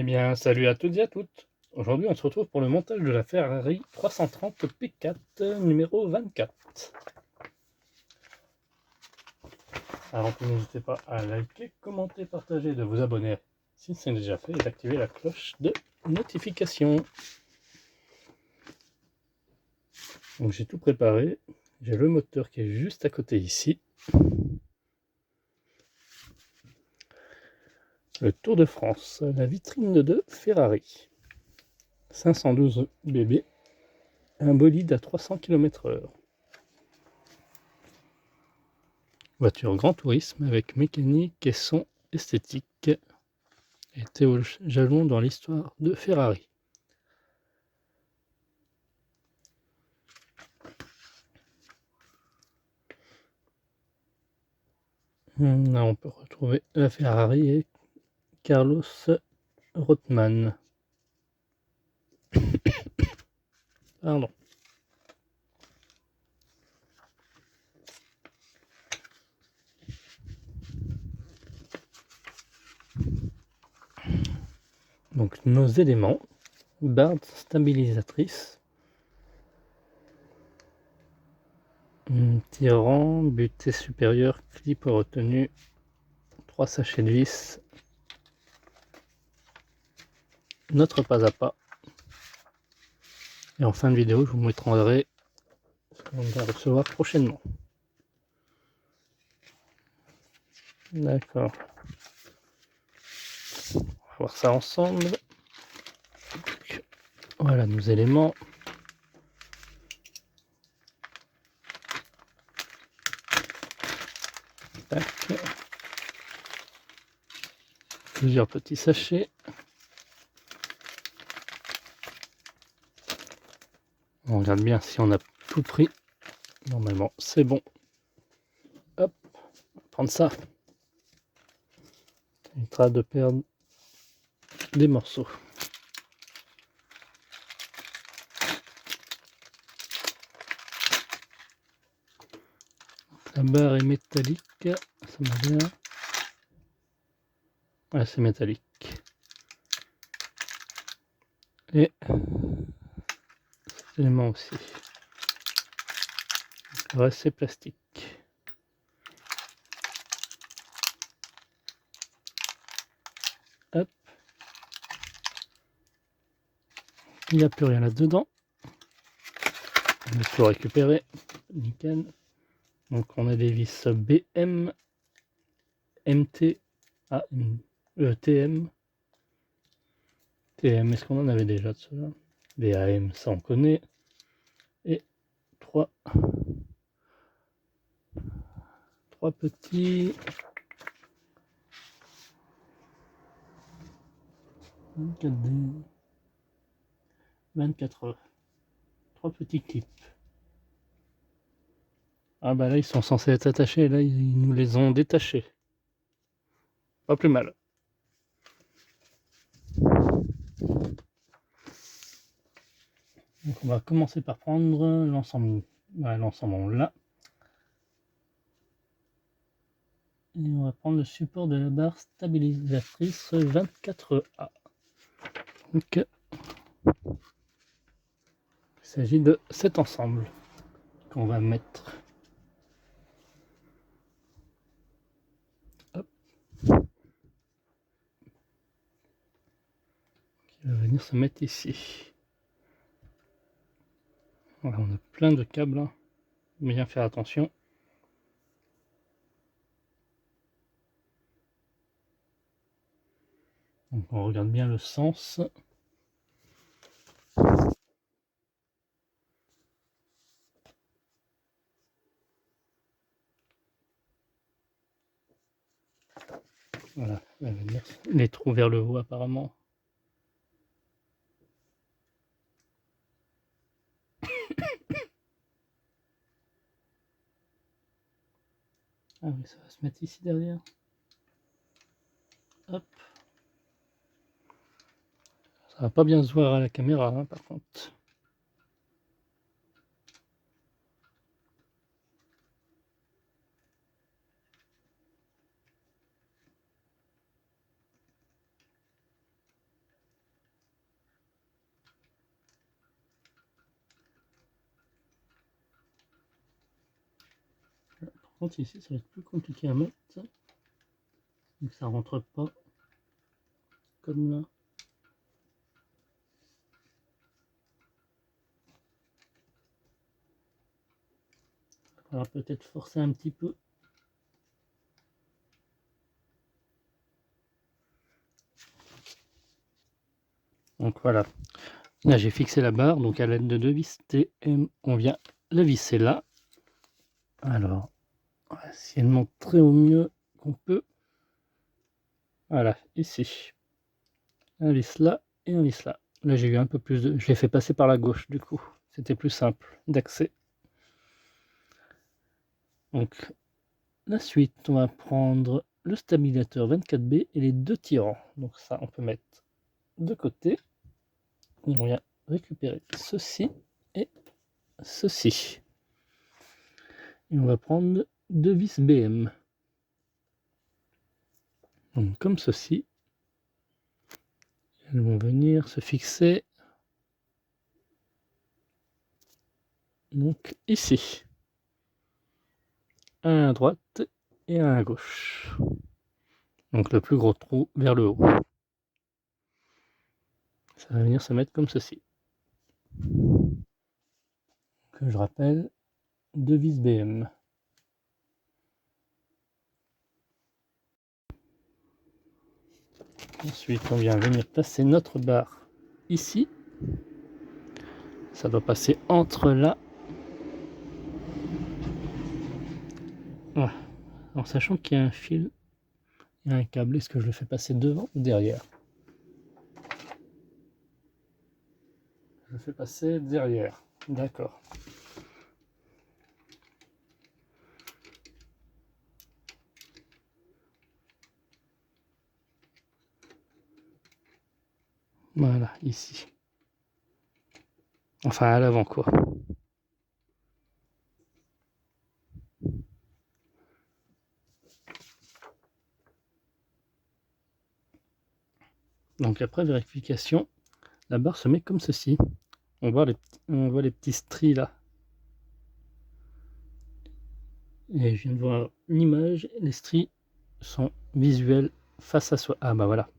Eh bien, salut à toutes et à toutes. Aujourd'hui, on se retrouve pour le montage de la Ferrari 330 P4 numéro 24. Alors, n'hésitez pas à liker, commenter, partager, de vous abonner si c'est déjà fait et d'activer la cloche de notification. Donc, j'ai tout préparé. J'ai le moteur qui est juste à côté ici. Le Tour de France, la vitrine de Ferrari. 512 bb, un bolide à 300 km/h. Voiture grand tourisme avec mécanique et son esthétique. Et Théo Jalon dans l'histoire de Ferrari. Là, on peut retrouver la Ferrari et Carlos Rothman. Pardon. Donc nos éléments, barre stabilisatrice, tirant, butée supérieure, clip retenu, 3 sachets de vis, notre pas à pas. Et en fin de vidéo, je vous montrerai ce qu'on va recevoir prochainement. D'accord. On va voir ça ensemble. Donc, voilà nos éléments. Tac. Plusieurs petits sachets. On regarde bien si on a tout pris. Normalement, c'est bon. Hop, on va prendre ça. Ça évitera de perdre des morceaux. La barre est métallique, ça m'a bien. Ouais, c'est métallique. Et cet élément aussi. Le reste, c'est plastique. Hop. Il n'y a plus rien là-dedans. On a tout récupéré. Nickel. Donc on a des vis BM, MT, TM. TM, est-ce qu'on en avait déjà de cela? Des AM, ça on connaît. Et trois petits 24D, 24 heures. 3 petits clips. Ah bah là ils sont censés être attachés, là ils nous les ont détachés. Pas plus mal. Donc on va commencer par prendre l'ensemble. L'ensemble on l'a. Et on va prendre le support de la barre stabilisatrice 24A. Donc il s'agit de cet ensemble qu'on va mettre. Hop. Qui va venir se mettre ici. Voilà, on a plein de câbles, hein. Bien faire attention. Donc on regarde bien le sens. Voilà, elle va venir les trous vers le haut apparemment. Ah oui, ça va se mettre ici derrière. Hop. Ça va pas bien se voir à la caméra, hein, par contre. contre ici, ça va être plus compliqué à mettre. Donc ça rentre pas comme là. Il va peut-être forcer un petit peu. Donc voilà, là j'ai fixé la barre, donc à l'aide de 2 vis TM, on vient la visser là. Alors, on va essayer de montrer au mieux qu'on peut. Voilà, ici. Un vis là et un vis là. Là j'ai eu un peu plus de... Je l'ai fait passer par la gauche du coup. C'était plus simple d'accès. Donc la suite, on va prendre le stabilisateur 24B et les 2 tirants. Donc ça, on peut mettre de côté. On vient récupérer ceci et ceci. Et on va prendre 2 vis BM. Donc comme ceci. Elles vont venir se fixer donc ici. Un à droite et un à gauche. Donc le plus gros trou vers le haut. Ça va venir se mettre comme ceci. Que je rappelle, 2 vis BM. Ensuite, on vient venir placer notre barre ici. Ça doit passer entre là. Voilà. En sachant qu'il y a un fil et un câble, est-ce que je le fais passer devant ou derrière? Je le fais passer derrière. D'accord. Voilà, ici. Enfin, à l'avant, quoi. Donc après vérification, la barre se met comme ceci. On voit les petits stries là. Et je viens de voir l'image, les stries sont visuels face à soi. Ah bah voilà.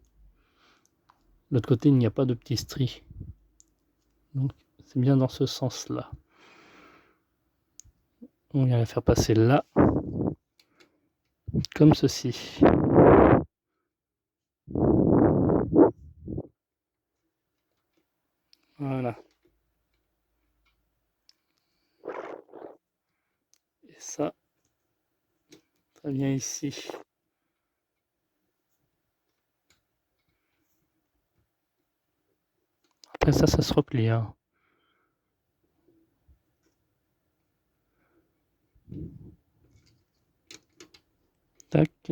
De l'autre côté, il n'y a pas de petits stries. Donc c'est bien dans ce sens-là. On vient la faire passer là, comme ceci. Voilà. Et ça vient ici. Après ça se replie. Hein. Tac.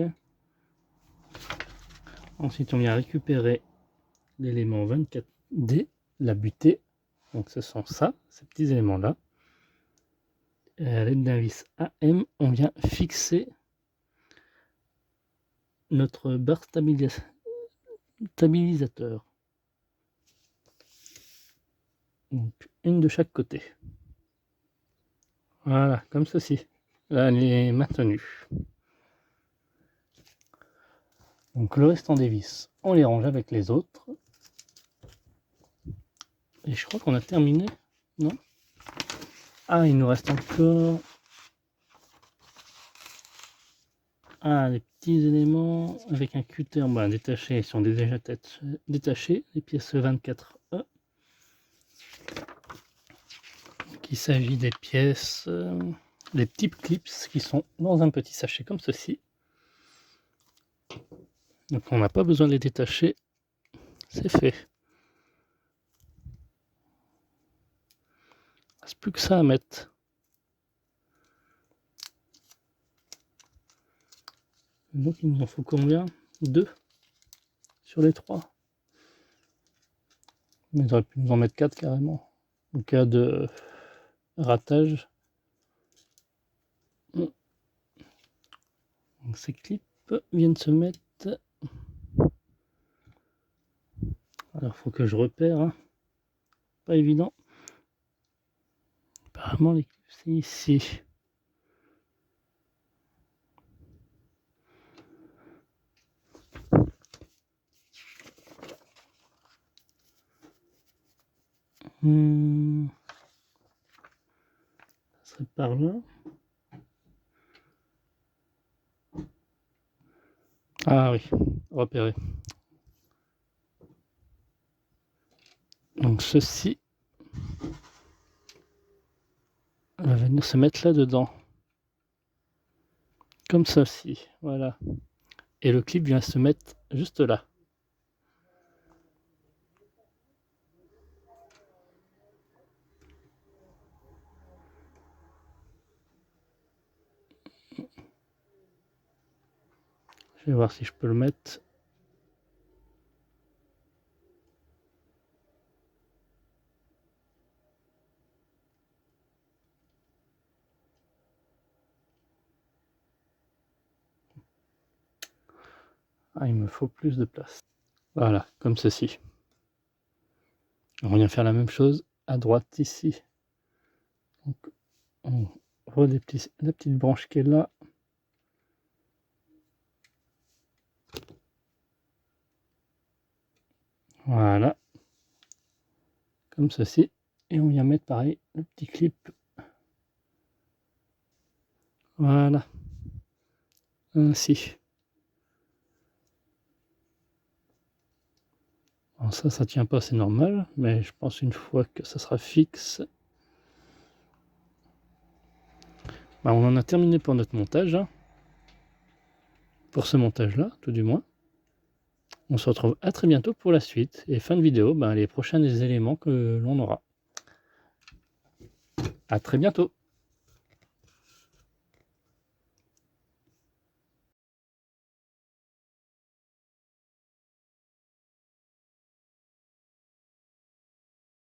Ensuite, on vient récupérer l'élément 24D, la butée. Donc ce sont ça, ces petits éléments-là. Et à l'aide d'un vis AM, on vient fixer notre barre stabilisateur. Donc une de chaque côté. Voilà, comme ceci. Là, elle est maintenue. Donc le restant des vis, on les range avec les autres. Et je crois qu'on a terminé, non? Ah, il nous reste encore... Ah, les petits éléments avec un cutter détaché, ils sont déjà détachés, les pièces 24E. Il s'agit des pièces, les petits clips qui sont dans un petit sachet comme ceci. Donc on n'a pas besoin de les détacher, c'est fait. Il ne reste plus que ça à mettre. Donc il nous en faut combien? 2 sur les 3. Mais j'aurais pu nous en mettre 4 carrément. En cas de ratage. Donc ces clips viennent se mettre. Alors faut que je repère. Hein. Pas évident. Apparemment les clips c'est ici. Ça serait par là. Ah oui, repéré. Donc ceci va venir se mettre là-dedans. Comme ceci, voilà. Et le clip vient se mettre juste là. Je vais voir si je peux le mettre. Ah, il me faut plus de place. Voilà, comme ceci. On vient faire la même chose à droite ici. Donc, on redéplie la petite branche qui est là. Voilà. Comme ceci. Et on vient mettre pareil le petit clip. Voilà. Ainsi. Alors ça tient pas, c'est normal. Mais je pense une fois que ça sera fixe. Bah, on en a terminé pour notre montage. Hein. Pour ce montage-là, tout du moins. On se retrouve à très bientôt pour la suite. Et fin de vidéo, ben, les prochains éléments que l'on aura. À très bientôt.